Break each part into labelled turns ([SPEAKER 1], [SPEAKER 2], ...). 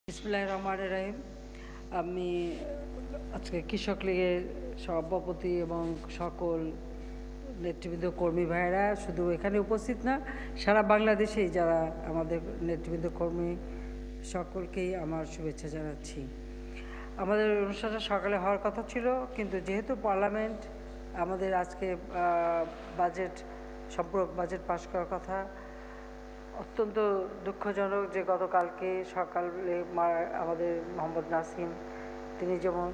[SPEAKER 1] বিসমিল্লাহির রহমানির রহিম। আমি আজকে কৃষক লীগের সভাপতি এবং সকল নেতৃবৃন্দ কর্মী ভাইয়েরা শুধু এখানে উপস্থিত না, সারা বাংলাদেশেই যারা আমাদের নেতৃবৃন্দ কর্মী সকলকেই আমার শুভেচ্ছা জানাচ্ছি। আমাদের অনুষ্ঠানটা সকালে হওয়ার কথা ছিল, কিন্তু যেহেতু পার্লামেন্ট আমাদের আজকে সম্পূরক বাজেট পাশ করার কথা, অত্যন্ত দুঃখজনক যে গতকালকে সকালে আমাদের মোহাম্মদ নাসিম তিনি যেমন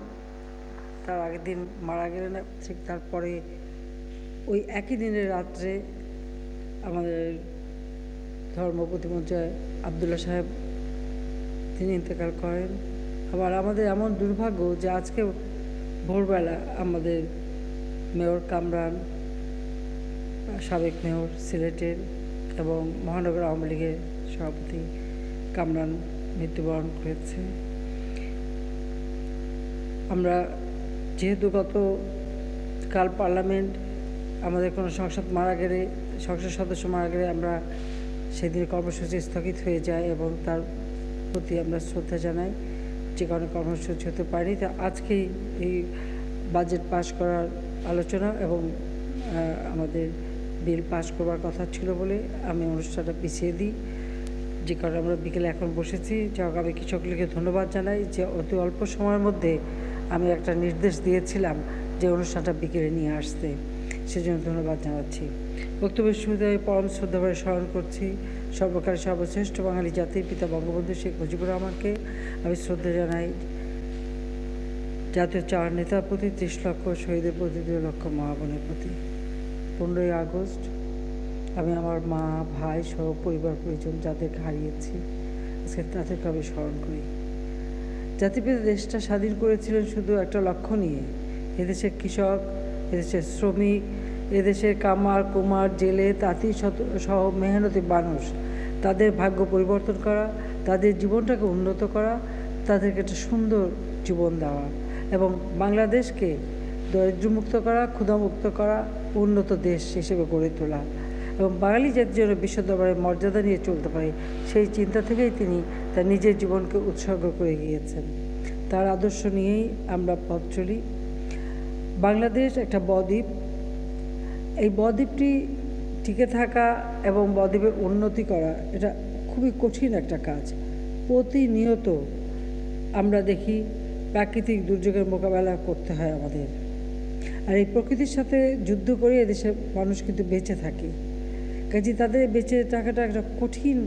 [SPEAKER 1] তার আগের দিন মারা গেলেন, ঠিক তারপরে ওই একই দিনের রাত্রে আমাদের ধর্ম প্রতিমন্ত্রী আবদুল্লাহ সাহেব তিনি ইন্তেকাল করেন। আবার আমাদের এমন দুর্ভাগ্য যে আজকে ভোরবেলা আমাদের মেয়র কামরান, সাবেক মেয়র সিলেটের এবং মহানগর আওয়ামী লীগের সভাপতি কামরান মৃত্যুবরণ করেছে। আমরা যেহেতু গতকাল পার্লামেন্ট আমাদের কোনো সংসদ সদস্য মারা গেলে আমরা সেদিন কর্মসূচি স্থগিত হয়ে যায় এবং তার প্রতি আমরা শ্রদ্ধা জানাই, যে কারণে কর্মসূচি হতে পারেনি। তা আজকেই এই বাজেট পাশ করার আলোচনা এবং আমাদের বিল পাশ করবার কথা ছিল বলে আমি অনুষ্ঠানটা পিছিয়ে দিই, যে কারণে আমরা বিকেলে এখন বসেছি। যাক, আমি কৃষক লীগকে ধন্যবাদ জানাই যে অতি অল্প সময়ের মধ্যে আমি একটা নির্দেশ দিয়েছিলাম যে অনুষ্ঠানটা বিকেলে নিয়ে আসতে, সেজন্য ধন্যবাদ জানাচ্ছি। বক্তব্যের শুরুতে আমি পরম শ্রদ্ধাভরে স্মরণ করছি সর্বকালের সর্বশ্রেষ্ঠ বাঙালি জাতির পিতা বঙ্গবন্ধু শেখ মুজিবুর রহমানকে। আমি শ্রদ্ধা জানাই জাতীয় চার নেতার প্রতি, 30 লক্ষ শহীদের প্রতি, 2 লক্ষ মা বোনের প্রতি। 15ই আগস্ট আমি আমার মা, ভাই সহ পরিবার পরিজন যাদেরকে হারিয়েছি আজকে তাদেরকে আমি স্মরণ করি। জাতিপিতা দেশটা স্বাধীন করেছিলেন শুধু একটা লক্ষ্য নিয়ে, এদেশের কৃষক, এদেশের শ্রমিক, এদেশের কামার কুমার জেলে তাঁতি সহ মেহনতি মানুষ, তাদের ভাগ্য পরিবর্তন করা, তাদের জীবনটাকে উন্নত করা, তাদেরকে একটা সুন্দর জীবন দেওয়া এবং বাংলাদেশকে দরিদ্রমুক্ত করা, ক্ষুধামুক্ত করা, উন্নত দেশ হিসেবে গড়ে তোলা এবং বাঙালি জাতির জন্য বিশ্ব দরবারে মর্যাদা নিয়ে চলতে পারে, সেই চিন্তা থেকেই তিনি তার নিজের জীবনকে উৎসর্গ করে গিয়েছেন। তার আদর্শ নিয়েই আমরা পথ চলি। বাংলাদেশ একটা বদ্বীপ, এই বদ্বীপটি টিকে থাকা এবং বদ্বীপের উন্নতি করা এটা খুবই কঠিন একটা কাজ। প্রতিনিয়ত আমরা দেখি প্রাকৃতিক দুর্যোগের মোকাবেলা করতে হয় আমাদের, আর এই প্রকৃতির সাথে যুদ্ধ করে এদেশের মানুষ কিন্তু বেঁচে থাকে। কাজে তাদের বেঁচে থাকাটা একটা কঠিন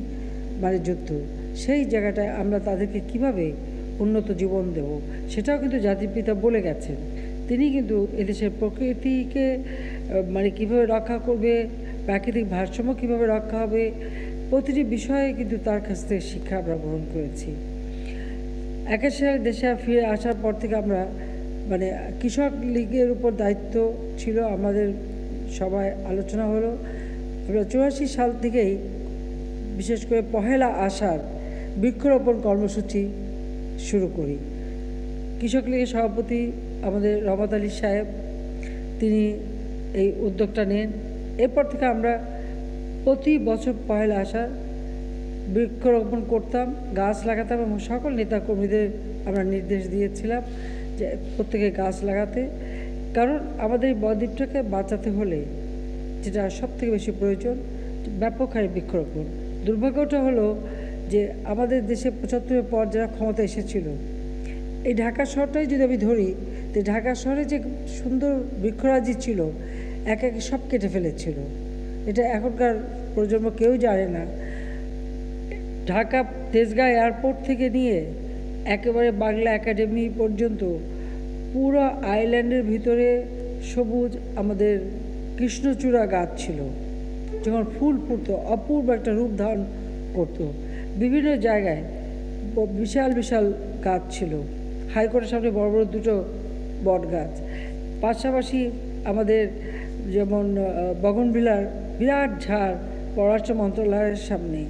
[SPEAKER 1] যুদ্ধ। সেই জায়গাটায় আমরা তাদেরকে কিভাবে উন্নত জীবন দেব সেটাও কিন্তু জাতির পিতা বলে গেছেন। তিনি কিন্তু এদেশের প্রকৃতিকে কীভাবে রক্ষা করবে, প্রাকৃতিক ভারসাম্য কীভাবে রক্ষা হবে, প্রতিটি বিষয়ে কিন্তু তার কাছ থেকে শিক্ষা আমরা গ্রহণ করেছি। 81 সালে দেশে ফিরে আসার পর থেকে আমরা কৃষক লীগের উপর দায়িত্ব ছিল আমাদের, সবাই আলোচনা হলো। আমরা 84 সাল থেকেই বিশেষ করে পহেলা আষাঢ় বৃক্ষরোপণ কর্মসূচি শুরু করি। কৃষক লীগের সভাপতি আমাদের রহমত আলী সাহেব তিনি এই উদ্যোগটা নেন। এরপর থেকে আমরা প্রতি বছর পহেলা আষাঢ় বৃক্ষরোপণ করতাম, গাছ লাগাতাম এবং সকল নেতাকর্মীদের আমরা নির্দেশ দিয়েছিলাম যে প্রত্যেকে গাছ লাগাতে। কারণ আমাদের এই বদ্বীপটাকে বাঁচাতে হলে যেটা সবথেকে বেশি প্রয়োজন, ব্যাপক হারে বৃক্ষরোপণ। দুর্ভাগ্যটা হলো যে আমাদের দেশে 75-এর পর যারা ক্ষমতা এসেছিল, এই ঢাকা শহরটাই যদি আমি ধরি, তো ঢাকা শহরে যে সুন্দর বৃক্ষরাজি ছিল এক একে সব কেটে ফেলেছিল। এটা এখনকার প্রজন্ম কেউ জানে না। ঢাকা তেজগাঁ এয়ারপোর্ট থেকে নিয়ে একেবারে বাংলা একাডেমি পর্যন্ত পুরো আইল্যান্ডের ভিতরে সবুজ আমাদের কৃষ্ণচূড়া গাছ ছিল, যখন ফুল ফুটতো অপূর্ব একটা রূপ ধারণ করতো। বিভিন্ন জায়গায় বিশাল বিশাল গাছ ছিল, হাইকোর্টের সামনে বড় বড় 2টো বট গাছ, পাশাপাশি আমাদের যেমন বগনভিলার বিরাট ঝাড় পররাষ্ট্র মন্ত্রণালয়ের সামনে,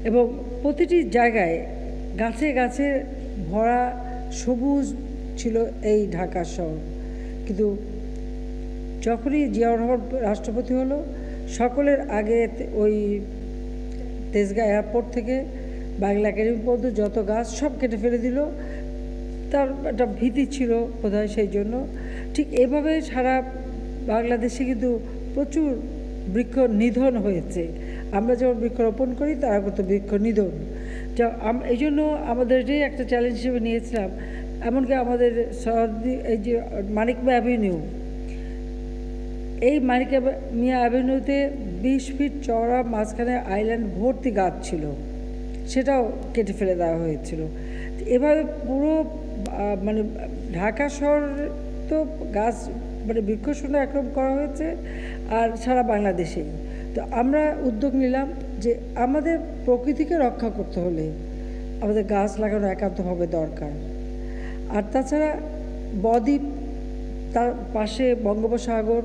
[SPEAKER 1] এবং প্রতিটি জায়গায় গাছে গাছে ভরা সবুজ ছিল এই ঢাকা শহর। কিন্তু যখনই জিয়াউর রহমান রাষ্ট্রপতি হলো, সকলের আগে ওই তেজগাঁ এয়ারপোর্ট থেকে বাংলা একাডেমি পর্যন্ত যত গাছ সব কেটে ফেলে দিল। তার একটা ভীতি ছিল বোধহয় সেই জন্য। ঠিক এভাবে সারা বাংলাদেশে কিন্তু প্রচুর বৃক্ষ নিধন হয়েছে। আমরা যেমন বৃক্ষরোপণ করি তারা কিন্তু বৃক্ষ নিধন। যা এই জন্য আমাদের একটা চ্যালেঞ্জ হিসেবে নিয়েছিলাম। এমনকি আমাদের এই যে মানিক মিয়া অ্যাভিনিউ, এই মানিক মিয়া অ্যাভিনিউতে 20 ফিট চওড়া মাঝখানে আইল্যান্ড ভর্তি গাছ ছিল, সেটাও কেটে ফেলে দেওয়া হয়েছিল। এভাবে পুরো মানে ঢাকা শহর তো গাছ মানে বৃক্ষশূন্য একরকম করা হয়েছে, আর সারা বাংলাদেশেই। তো আমরা উদ্যোগ নিলাম যে আমাদের প্রকৃতিকে রক্ষা করতে হলে আমাদের গাছ লাগানো একান্তভাবে দরকার। আর তাছাড়া বদ্বীপ, তার পাশে বঙ্গোপসাগর,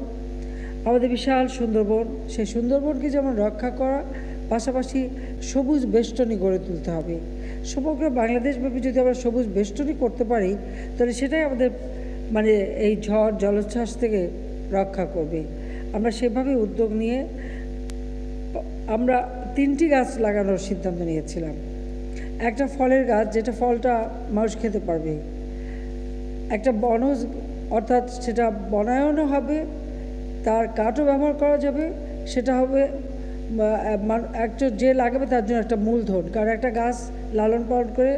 [SPEAKER 1] আমাদের বিশাল সুন্দরবন, সেই সুন্দরবনকে যেমন রক্ষা করা, পাশাপাশি সবুজ বেষ্টনী গড়ে তুলতে হবে। সমগ্র বাংলাদেশব্যাপী যদি আমরা সবুজ বেষ্টনী করতে পারি তাহলে সেটাই আমাদের মানে এই ঝড় জলোচ্ছ্বাস থেকে রক্ষা করবে। আমরা সেভাবে উদ্যোগ নিয়ে আমরা 3টি গাছ লাগানোর সিদ্ধান্ত নিয়েছিলাম। একটা ফলের গাছ, যেটা ফলটা মানুষ খেতে পারবে। একটা বনজ, অর্থাৎ সেটা বনায়নও হবে, তার কাঠও ব্যবহার করা যাবে, সেটা হবে একটা যে লাগাবে তার জন্য একটা মূলধন। কারণ একটা গাছ লালন পালন করে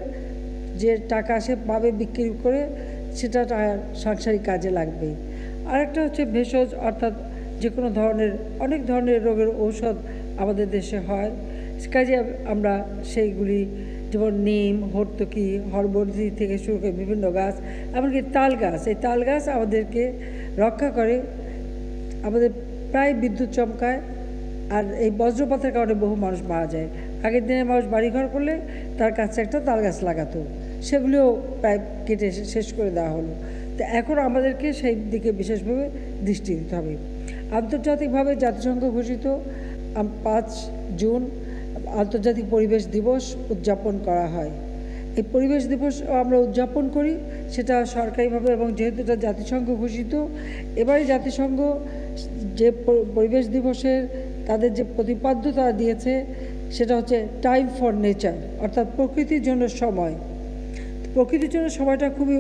[SPEAKER 1] যে টাকা সে পাবে বিক্রি করে, সেটা সাংসারিক কাজে লাগবে। আরেকটা হচ্ছে ভেষজ, অর্থাৎ যে কোনো ধরনের অনেক ধরনের রোগের ঔষধ আমাদের দেশে হয়, কাজে আমরা সেইগুলি যেমন নিম, হর্তকি, হরবর্তি থেকে শুরু করে বিভিন্ন গাছ, এমনকি তাল গাছ, এই তাল গাছ আমাদেরকে রক্ষা করে। আমাদের প্রায় বিদ্যুৎ চমকায়, আর এই বজ্রপাতের কারণে বহু মানুষ মারা যায়। আগের দিনে মানুষ বাড়িঘর করলে তার কাছে একটা তাল গাছ লাগাতো, সেগুলিও প্রায় কেটে শেষ করে দেওয়া হলো। তো এখন আমাদেরকে সেই দিকে বিশেষভাবে দৃষ্টি দিতে হবে। আন্তর্জাতিকভাবে জাতিসংঘ ঘোষিত 5 জুন আন্তর্জাতিক পরিবেশ দিবস উদযাপন করা হয়। এই পরিবেশ দিবস আমরা উদযাপন করি সেটা সরকারিভাবে, এবং যেহেতু এটা জাতিসংঘ ঘোষিত, এবারে জাতিসংঘ যে পরিবেশ দিবসের তাদের যে প্রতিপাদ্য তারা দিয়েছে সেটা হচ্ছে টাইম ফর নেচার, অর্থাৎ প্রকৃতির জন্য সময়। প্রকৃতির জন্য সময়টা খুবই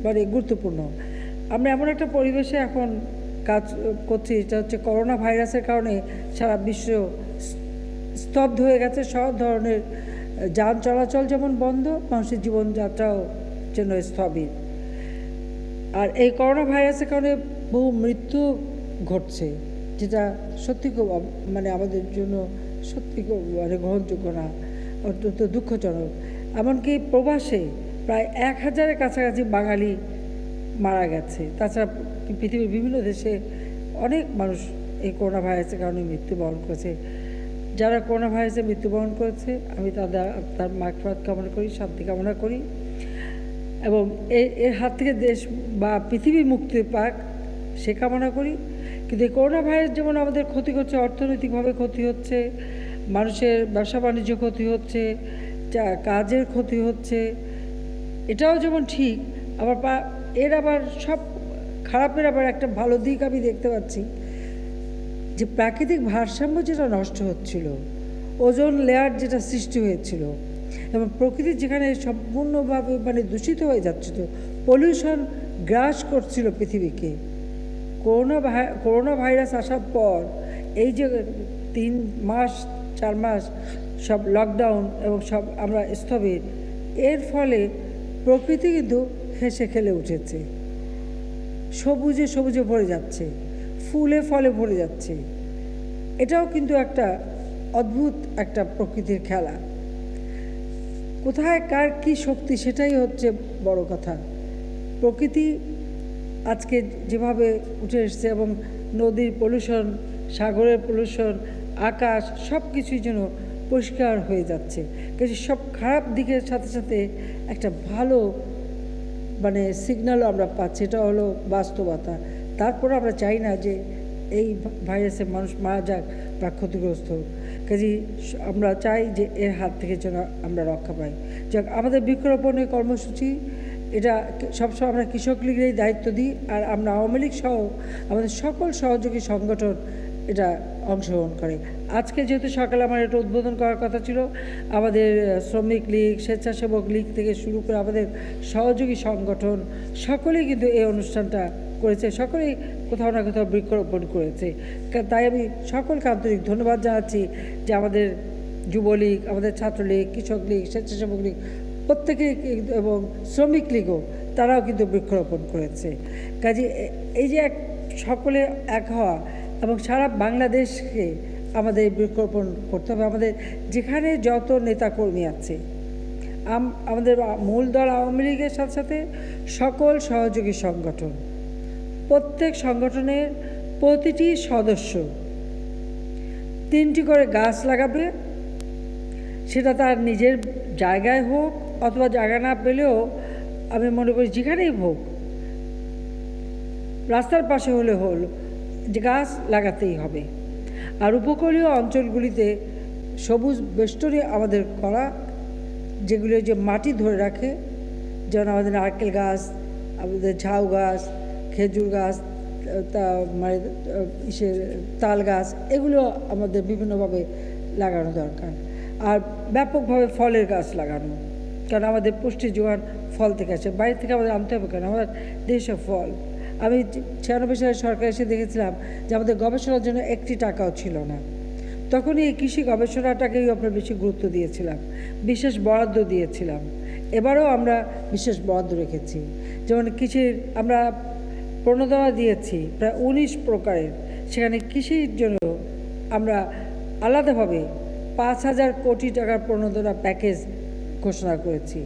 [SPEAKER 1] মানে গুরুত্বপূর্ণ। আমরা এমন একটা পরিবেশে এখন কাজ করছি, এটা হচ্ছে করোনা ভাইরাসের কারণে সারা বিশ্ব স্তব্ধ হয়ে গেছে। সব ধরনের যান চলাচল যেমন বন্ধ, মানুষের জীবনযাত্রাও যেন স্থবির। আর এই করোনা ভাইরাসের কারণে বহু মৃত্যু ঘটছে, যেটা সত্যি খুব মানে আমাদের জন্য সত্যি খুব মানে গ্রহণযোগ্য না, অত্যন্ত দুঃখজনক। এমনকি প্রবাসে প্রায় 1000-এর কাছাকাছি বাঙালি মারা গেছে। তাছাড়া পৃথিবীর বিভিন্ন দেশে অনেক মানুষ এই করোনা ভাইরাসের কারণে মৃত্যুবরণ করেছে। যারা করোনা ভাইরাসে মৃত্যুবরণ করেছে আমি তার মাগফিরাত কামনা করি, শান্তি কামনা করি, এবং এর হাত থেকে দেশ বা পৃথিবী মুক্তি পাক সে কামনা করি। কিন্তু এই করোনা ভাইরাস যেমন আমাদের ক্ষতি করছে, অর্থনৈতিকভাবে ক্ষতি হচ্ছে, মানুষের ব্যবসা বাণিজ্য ক্ষতি হচ্ছে, কাজের ক্ষতি হচ্ছে, এটাও যেমন ঠিক, আবার এর আবার সব খারাপের আবার একটা ভালো দিক আমি দেখতে পাচ্ছি, যে প্রাকৃতিক ভারসাম্য যেটা নষ্ট হচ্ছিল, ওজোন লেয়ার যেটা সৃষ্টি হয়েছিল, এবং প্রকৃতি যেখানে সম্পূর্ণভাবে মানে দূষিত হয়ে যাচ্ছিল, পলিউশন গ্রাস করছিল পৃথিবীকে। করোনা ভাইরাস আসার পর এই যে 3 মাস 4 মাস সব লকডাউন এবং সব আমরা স্থবির, এর ফলে প্রকৃতি কিন্তু হেসে খেলে উঠেছে, সবুজে সবুজে ভরে যাচ্ছে, ফুলে ফলে ভরে যাচ্ছে। এটাও কিন্তু একটা অদ্ভুত একটা প্রকৃতির খেলা। কোথায় কার কী শক্তি সেটাই হচ্ছে বড় কথা। প্রকৃতি আজকে যেভাবে উঠে এসছে, এবং নদীর পলিউশন, সাগরের পলিউশন, আকাশ সব কিছুই যেন পরিষ্কার হয়ে যাচ্ছে। কিন্তু সব খারাপ দিকের সাথে সাথে একটা ভালো মানে সিগন্যালও আমরা পাচ্ছি, এটা হলো বাস্তবতা। তারপর আমরা চাই না যে এই ভাইরাসে মানুষ মারা যাক বা ক্ষতিগ্রস্ত হোক। কাজে আমরা চাই যে এর হাত থেকে যেন আমরা রক্ষা পাই। যাক, আমাদের বৃক্ষরোপণের কর্মসূচি এটা সবসময় আমরা কৃষক লীগেরই দায়িত্ব দিই, আর আমরা আওয়ামী লীগ সহ আমাদের সকল সহযোগী সংগঠন এটা অংশগ্রহণ করে। আজকে যেহেতু সকালে আমার এটা উদ্বোধন করার কথা ছিল, আমাদের শ্রমিক লীগ, স্বেচ্ছাসেবক লীগ থেকে শুরু করে আমাদের সহযোগী সংগঠন সকলেই কিন্তু এই অনুষ্ঠানটা করেছে, সকলেই কোথাও না কোথাও বৃক্ষরোপণ করেছে। তাই আমি সকলকে আন্তরিক ধন্যবাদ জানাচ্ছি যে আমাদের যুবলীগ, আমাদের ছাত্রলীগ, কৃষক লীগ, স্বেচ্ছাসেবক লীগ প্রত্যেকেই এবং শ্রমিক লীগও তারাও কিন্তু বৃক্ষরোপণ করেছে। কাজে এই যে সকলে এক হওয়া এবং সারা বাংলাদেশকে আমাদের বৃক্ষরোপণ করতে হবে। আমাদের যেখানে যত নেতাকর্মী আছে, আমাদের মূল দল আওয়ামী লীগের সাথে সাথে সকল সহযোগী সংগঠন, প্রত্যেক সংগঠনের প্রতিটি সদস্য 3টি করে গাছ লাগাবে। সেটা তার নিজের জায়গায় হোক অথবা জায়গা না পেলেও আমি মনে করি যেখানেই হোক, রাস্তার পাশে হলে যে গাছ লাগাতেই হবে। আর উপকূলীয় অঞ্চলগুলিতে সবুজ বেষ্টনী আমাদের করা, যেগুলো যে মাটি ধরে রাখে, যেমন আমাদের নারকেল গাছ, আমাদের ঝাউ গাছ, খেজুর গাছ, মানে তাল গাছ, এগুলো আমাদের বিভিন্নভাবে লাগানো দরকার। আর ব্যাপকভাবে ফলের গাছ লাগানো, কারণ আমাদের পুষ্টি যোগান ফল থেকে আসে, বাইরে থেকে আমাদের আনতে হবে, কারণ আমাদের দেশে ফল। আমি 96 সালে সরকার এসে দেখেছিলাম যে আমাদের গবেষণার জন্য 1টি টাকাও ছিল না। তখনই এই কৃষি গবেষণাটাকেই আমরা বেশি গুরুত্ব দিয়েছিলাম, বিশেষ বরাদ্দ দিয়েছিলাম। এবারেও আমরা বিশেষ বরাদ্দ রেখেছি। যেমন কৃষির আমরা প্রণোদনা দিয়েছি প্রায় 19 প্রকারের, সেখানে কৃষির জন্য আমরা আলাদাভাবে 5,000 কোটি টাকার প্রণোদনা প্যাকেজ ঘোষণা করেছি।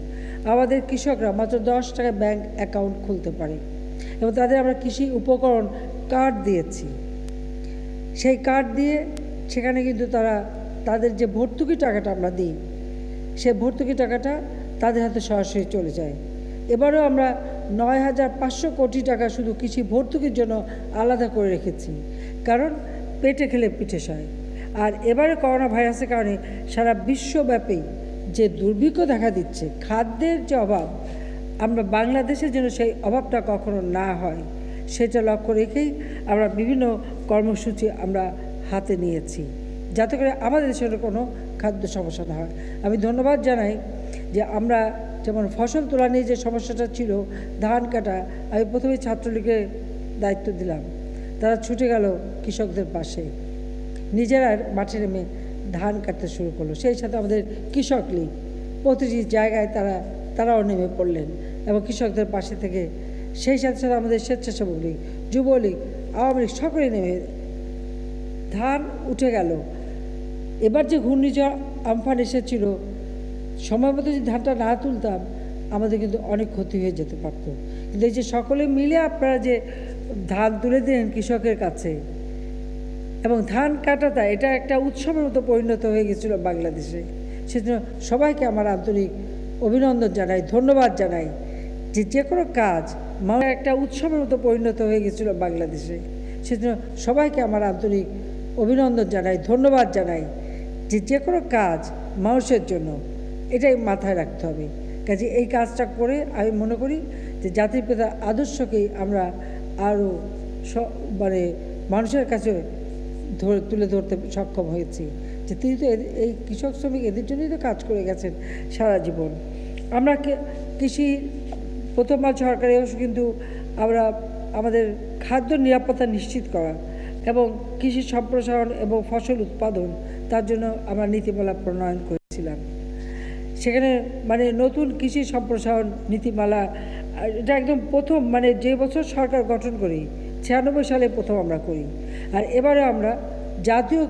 [SPEAKER 1] আমাদের কৃষকরা মাত্র 10 টাকায় ব্যাংক অ্যাকাউন্ট খুলতে পারে এবং তাদের আমরা কৃষি উপকরণ কার্ড দিয়েছি। সেই কার্ড দিয়ে সেখানে কিন্তু তাদের যে ভর্তুকি টাকাটা আমরা দিই, সেই ভর্তুকি টাকাটা তাদের হাতে সরাসরি চলে যায়। এবারেও আমরা 9,500 কোটি টাকা শুধু কৃষি ভর্তুকির জন্য আলাদা করে রেখেছি, কারণ পেটে খেলে পিঠে সয়। আর এবারে করোনা ভাইরাসের কারণে সারা বিশ্বব্যাপী যে দুর্ভিক্ষ দেখা দিচ্ছে, খাদ্যের যে অভাব, আমরা বাংলাদেশের জন্য সেই অভাবটা কখনো না হয় সেটা লক্ষ্য রেখেই আমরা বিভিন্ন কর্মসূচি আমরা হাতে নিয়েছি, যাতে করে আমাদের দেশের কোনো খাদ্য সমস্যা না হয়। আমি ধন্যবাদ জানাই যে আমরা যেমন ফসল তোলা নিয়ে যে সমস্যাটা ছিল, ধান কাটা, আমি প্রথমে ছাত্রলীগের দায়িত্ব দিলাম, তারা ছুটে গেল কৃষকদের পাশে, নিজেরা মাঠে নেমে ধান কাটতে শুরু করলো। সেই সাথে আমাদের কৃষক লীগ প্রতিটি জায়গায় তারাও নেমে পড়লেন এবং কৃষকদের পাশে থেকে, সেই সাথে সাথে আমাদের স্বেচ্ছাসেবক লীগ, যুবলীগ, আওয়ামী লীগ সকলে নেমে ধান উঠে গেল। এবার যে ঘূর্ণিঝড় আমফান এসেছিল, সময় মতো যদি ধানটা না তুলতাম আমাদের কিন্তু অনেক ক্ষতি হয়ে যেতে পারত। কিন্তু এই যে সকলে মিলে আপনারা যে ধান তুলে দিলেন কৃষকের কাছে এবং ধান কাটাটা, এটা একটা উৎসবের মতো পরিণত হয়ে গেছিল বাংলাদেশে। সেজন্য সবাইকে আমার আন্তরিক অভিনন্দন জানাই, ধন্যবাদ জানাই। যে কোনো কাজ একটা উৎসবের মতো পরিণত হয়ে গেছিল বাংলাদেশে। সেজন্য সবাইকে আমার আন্তরিক অভিনন্দন জানাই, ধন্যবাদ জানাই। যে কোনো কাজ মানুষের জন্য, এটাই মাথায় রাখতে হবে। কাজে এই কাজটা করে আমি মনে করি যে জাতির পিতার আদর্শকেই আমরা আরও মানে মানুষের কাছে তুলে ধরতে সক্ষম হয়েছি, যে তিনি তো এই কৃষক শ্রমিক এদের জন্যই তো কাজ করে গেছেন সারা জীবন। আমরা কৃষি প্রথমবার সরকারি কিন্তু আমরা আমাদের খাদ্য নিরাপত্তা নিশ্চিত করা এবং কৃষি সম্প্রসারণ এবং ফসল উৎপাদন, তার জন্য আমরা নীতিমালা প্রণয়ন করেছিলাম। সেখানে মানে নতুন কৃষি সম্প্রসারণ নীতিমালা, এটা একদম প্রথম, মানে যে বছর সরকার গঠন করি 96 সালে প্রথম আমরা করি। আর এবারে আমরা জাতীয়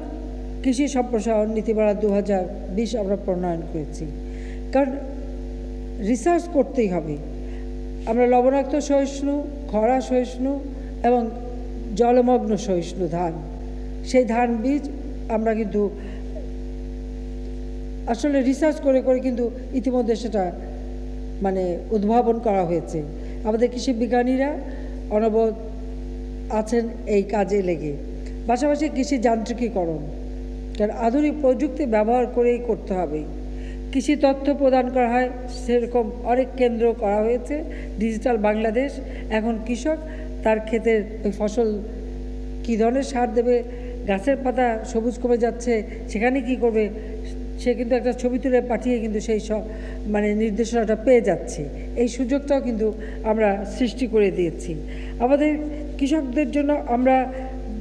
[SPEAKER 1] কৃষি সম্প্রসারণ নীতিমালা 2020 আমরা প্রণয়ন করেছি, কারণ রিসার্চ করতেই হবে। আমরা লবণাক্ত সহিষ্ণু, খরা সহিষ্ণু এবং জলমগ্ন সহিষ্ণু ধান, সেই ধান বীজ আমরা কিন্তু আসলে রিসার্চ করে করে কিন্তু ইতিমধ্যে সেটা মানে উদ্ভাবন করা হয়েছে। আমাদের কৃষি বিজ্ঞানীরা অনবরত আছেন এই কাজে লেগে। পাশাপাশি কৃষি যান্ত্রিকীকরণ, কারণ আধুনিক প্রযুক্তি ব্যবহার করেই করতে হবে। কৃষি তথ্য প্রদান করা হয়, সেরকম অনেক কেন্দ্র করা হয়েছে। ডিজিটাল বাংলাদেশ, এখন কৃষক তার ক্ষেতের ওই ফসল কী ধরনের সার দেবে, গাছের পাতা সবুজ কমে যাচ্ছে, সেখানে কি করবে, সে কিন্তু একটা ছবি তুলে পাঠিয়ে কিন্তু সেই সব মানে নির্দেশনাটা পেয়ে যাচ্ছে। এই সুযোগটাও কিন্তু আমরা সৃষ্টি করে দিয়েছি। আমাদের কৃষকদের জন্য আমরা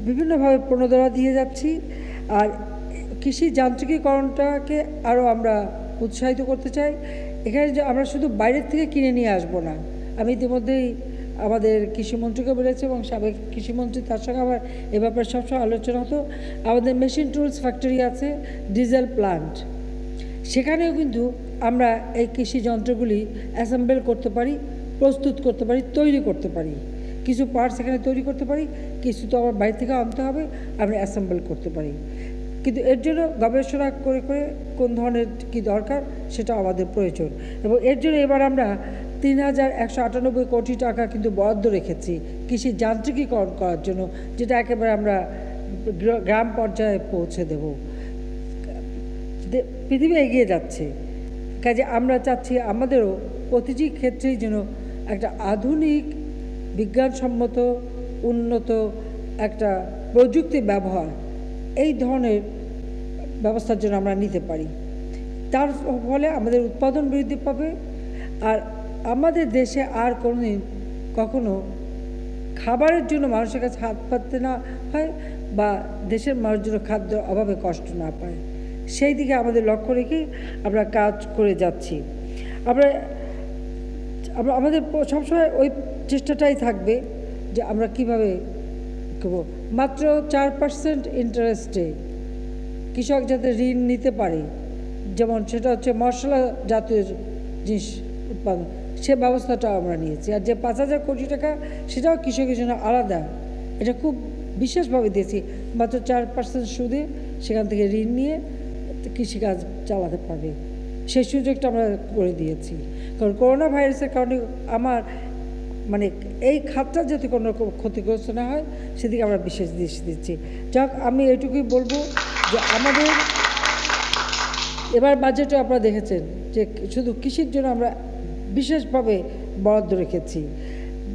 [SPEAKER 1] বিভিন্নভাবে প্রণোদনা দিয়ে যাচ্ছি। আর কৃষি যান্ত্রিকীকরণটাকে আরও আমরা উৎসাহিত করতে চাই। এখানে যে আমরা শুধু বাইরের থেকে কিনে নিয়ে আসবো না, আমি ইতিমধ্যেই আমাদের কৃষিমন্ত্রীকে বলেছি এবং সাবেক কৃষিমন্ত্রী, তার সঙ্গে আমার এ ব্যাপারে সবসময় আলোচনা হতো। আমাদের মেশিন টুলস ফ্যাক্টরি আছে, ডিজেল প্লান্ট, সেখানেও কিন্তু আমরা এই কৃষি যন্ত্রগুলি অ্যাসেম্বল করতে পারি, প্রস্তুত করতে পারি, তৈরি করতে পারি। কিছু পার্টস এখানে তৈরি করতে পারি, কিছু তো আবার বাইরে থেকে আনতে হবে, আমরা অ্যাসেম্বল করতে পারি। কিন্তু এর জন্য গবেষণা করে করে কোন ধরনের কী দরকার সেটা আমাদের প্রয়োজন। এবং এর জন্য এবার আমরা ৩,১৯৮ কোটি টাকা কিন্তু বরাদ্দ রেখেছি কৃষি যান্ত্রিকীকরণ করার জন্য, যেটা একেবারে আমরা গ্রাম পর্যায়ে পৌঁছে দেব। পৃথিবী এগিয়ে যাচ্ছে, কাজে আমরা চাচ্ছি আমাদেরও প্রতিটি ক্ষেত্রেই যেন একটা আধুনিক বিজ্ঞানসম্মত উন্নত একটা প্রযুক্তি ব্যবহার এই ধরনের ব্যবস্থার জন্য আমরা নিতে পারি। তার ফলে আমাদের উৎপাদন বৃদ্ধি পাবে। আর আমাদের দেশে আর কোনোদিন কখনো খাবারের জন্য মানুষের কাছে হাত পাততে না হয় বা দেশের মানুষ যেন খাদ্যের অভাবে কষ্ট না পায়, সেই দিকে আমাদের লক্ষ্য রেখেই আমরা কাজ করে যাচ্ছি। আমরা আমাদের সবসময় ওই চেষ্টাটাই থাকবে যে আমরা কীভাবে মাত্র 4% ইন্টারেস্টে কৃষক যাতে ঋণ নিতে পারে, যেমন সেটা হচ্ছে মশলা জাতীয় জিনিস উৎপাদন, সে ব্যবস্থাটাও আমরা নিয়েছি। আর যে 5,000 কোটি টাকা সেটাও কৃষকের জন্য আলাদা, এটা খুব বিশেষভাবে দিয়েছি। মাত্র 4% সুদে সেখান থেকে ঋণ নিয়ে কৃষিকাজ চালাতে পারবে, সেই সুযোগটা আমরা করে দিয়েছি। কারণ করোনা ভাইরাসের কারণে আমার মানে এই খাতটা যাতে কোনো রকম ক্ষতিগ্রস্ত না হয় সেদিকে আমরা বিশেষ দৃষ্টি দিচ্ছি। যাক, আমি এটুকুই বলবো যে আমাদের এবার বাজেটে আপনারা দেখেছেন যে শুধু কৃষির জন্য আমরা বিশেষভাবে বরাদ্দ রেখেছি।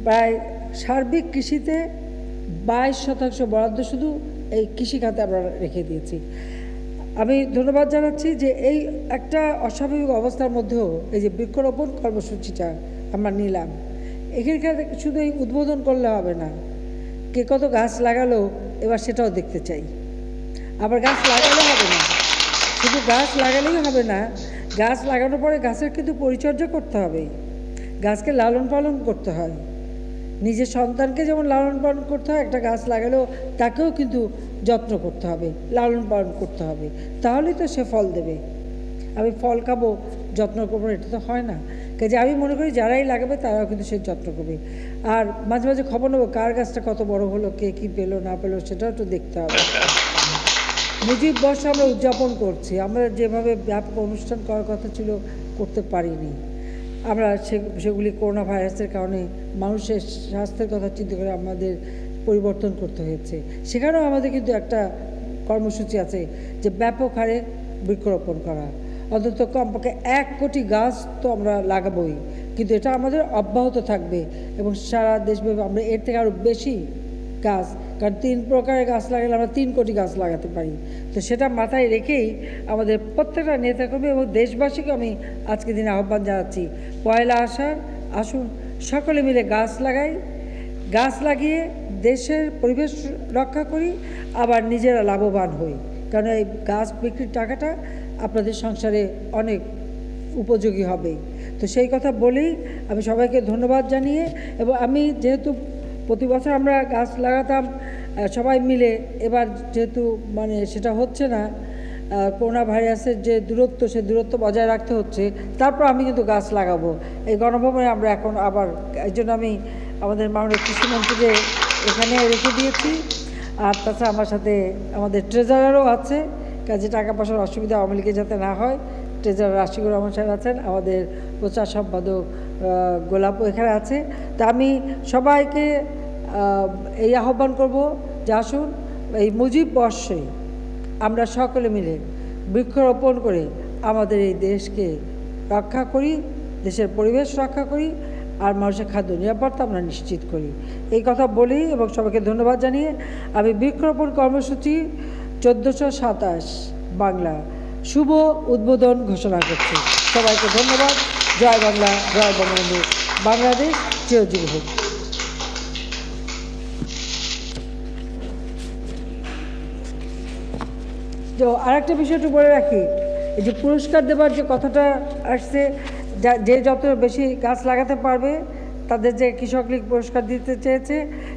[SPEAKER 1] প্রায় সার্বিক কৃষিতে 22% বরাদ্দ শুধু এই কৃষি খাতে আমরা রেখে দিয়েছি। আমি ধন্যবাদ জানাচ্ছি যে এই একটা অস্বাভাবিক অবস্থার মধ্যেও এই যে বৃক্ষরোপণ কর্মসূচিটা আমরা নিলাম, এখানে শুধু এই উদ্বোধন করলে হবে না, কে কত গাছ লাগালো এবার সেটাও দেখতে চাই। আবার গাছ লাগালে হবে না, শুধু গাছ লাগালেই হবে না, গাছ লাগানোর পরে গাছের কিন্তু পরিচর্যা করতে হবে, গাছকে লালন পালন করতে হয়। নিজের সন্তানকে যেমন লালন পালন করতে হয়, একটা গাছ লাগালেও তাকেও কিন্তু যত্ন করতে হবে, লালন পালন করতে হবে, তাহলেই তো সে ফল দেবে। আমি ফল খাবো, যত্ন করবো, এটা তো হয় না। কাজে আমি মনে করি যারাই লাগাবে তারাও কিন্তু সে যত্ন করবে। আর মাঝে মাঝে খবর নেবো কার গাছটা কত বড় হলো, কে কী পেলো না পেলো, সেটাও একটু দেখতে হবে। মুজিব বর্ষ আমরা উদযাপন করছি, আমরা যেভাবে ব্যাপক অনুষ্ঠান করার কথা ছিল করতে পারিনি। আমরা সেগুলি করোনা ভাইরাসের কারণে মানুষের স্বাস্থ্যের কথা চিন্তা করে আমাদের পরিবর্তন করতে হয়েছে। সেখানেও আমাদের কিন্তু একটা কর্মসূচি আছে যে ব্যাপক হারে বৃক্ষরোপণ করা, অন্তত কমপক্ষে 1 কোটি গাছ তো আমরা লাগাবোই, কিন্তু এটা আমাদের অব্যাহত থাকবে এবং সারা দেশব্যাপী আমরা এর থেকে আরও বেশি গাছ, কারণ 3 প্রকারের গাছ লাগালে আমরা 3 কোটি গাছ লাগাতে পারি। তো সেটা মাথায় রেখেই আমাদের প্রত্যেকটা নেতাকর্মী এবং দেশবাসীকে আমি আজকের দিনে আহ্বান জানাচ্ছি, পয়লা আষাঢ় আসুন সকলে মিলে গাছ লাগাই, গাছ লাগিয়ে দেশের পরিবেশ রক্ষা করি, আবার নিজেরা লাভবান হই। কারণ এই গাছ বিক্রির টাকাটা আপনাদের সংসারে অনেক উপযোগী হবে। তো সেই কথা বলেই আমি সবাইকে ধন্যবাদ জানিয়ে, এবং আমি যেহেতু প্রতি বছর আমরা গাছ লাগাতাম সবাই মিলে, এবার যেহেতু মানে সেটা হচ্ছে না, করোনা ভাইরাসের যে দূরত্ব, সে দূরত্ব বজায় রাখতে হচ্ছে, তারপর আমি কিন্তু গাছ লাগাবো এই গণভবনে। আমরা এখন আবার এই জন্য আমি আমাদের মাননীয় কৃষিমন্ত্রীকে এখানে রেখে দিয়েছি। আর তাছাড়া আমার সাথে আমাদের ট্রেজারারও আছে, কাজে টাকা পয়সার অসুবিধা আওয়ামী লীগের যাতে না হয়, ট্রেজারার আশিকুর রহমান সাহেব আছেন, আমাদের প্রচার সম্পাদক গোলাপও এখানে আছে। তা আমি সবাইকে এই আহ্বান করব যে আসুন এই মুজিব বর্ষে আমরা সকলে মিলে বৃক্ষরোপণ করে আমাদের এই দেশকে রক্ষা করি, দেশের পরিবেশ রক্ষা করি, আর মানুষের খাদ্য নিরাপত্তা আমরা নিশ্চিত করি। এই কথা বলি এবং সবাইকে ধন্যবাদ জানিয়ে আমি বৃক্ষরোপণ কর্মসূচি 1427 বাংলা শুভ উদ্বোধন ঘোষণা করছি। সবাইকে ধন্যবাদ। জয় বাংলা, জয় বঙ্গবন্ধু, বাংলাদেশ চিরজীবী হোক। তো আরেকটা বিষয় একটু বলে রাখি, এই যে পুরস্কার দেবার যে কথাটা আসছে, যে যত বেশি গাছ লাগাতে পারবে তাদের যে কৃষক লীগ পুরস্কার দিতে চেয়েছে,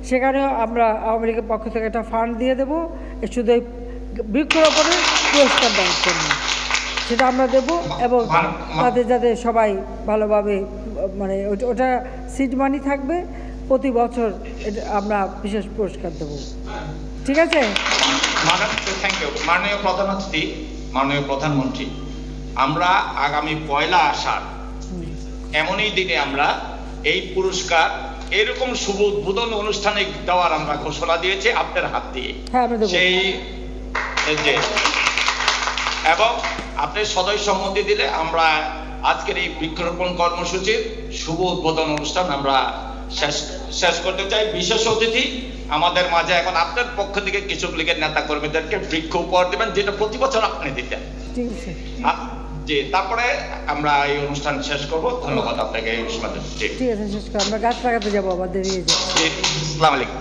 [SPEAKER 1] সেখানেও আমরা আওয়ামী লীগের পক্ষ থেকে একটা ফান্ড দিয়ে দেবো, শুধু এই বৃক্ষরোপণের পুরস্কার দেওয়ার জন্য সেটা আমরা দেব। এবং তাদের যাতে সবাই ভালোভাবে মানে ওটা সিড মানি থাকবে, প্রতি বছর আমরা বিশেষ পুরস্কার দেব। ঠিক আছে?
[SPEAKER 2] থ্যাংক ইউ মাননীয় প্রধান অতিথি, মাননীয় প্রধানমন্ত্রী, আমরা আগামী 1 আষাঢ় এমনই দিনে আমরা এই পুরস্কার এরকম শুভ উদ্বোধন অনুষ্ঠানে দেওয়ার আমরা ঘোষণা দিয়েছি আপনার হাত দিয়ে। সেই যে এবং আপনি সদয় সম্মতি দিলে আমরা আজকের এই বৃক্ষরোপণ কর্মসূচির শুভ উদ্বোধন অনুষ্ঠান আমরা শেষ করতে চাই। বিশেষ অতিথি আমাদের মাঝে এখন আপনার পক্ষ থেকে কৃষক লীগের নেতা কর্মীদেরকে বৃক্ষ উপহার দেবেন, যেটা প্রতি বছর আপনি দিতেন। জি, তারপরে আমরা এই অনুষ্ঠান শেষ করব। ধন্যবাদ আপনাকে এই সময়। ঠিক
[SPEAKER 1] আছে, শেষ করব। আমরা গাছ লাগাতে যাবো, আবার দেরি হয়ে যাচ্ছে।
[SPEAKER 2] আসসালামু আলাইকুম।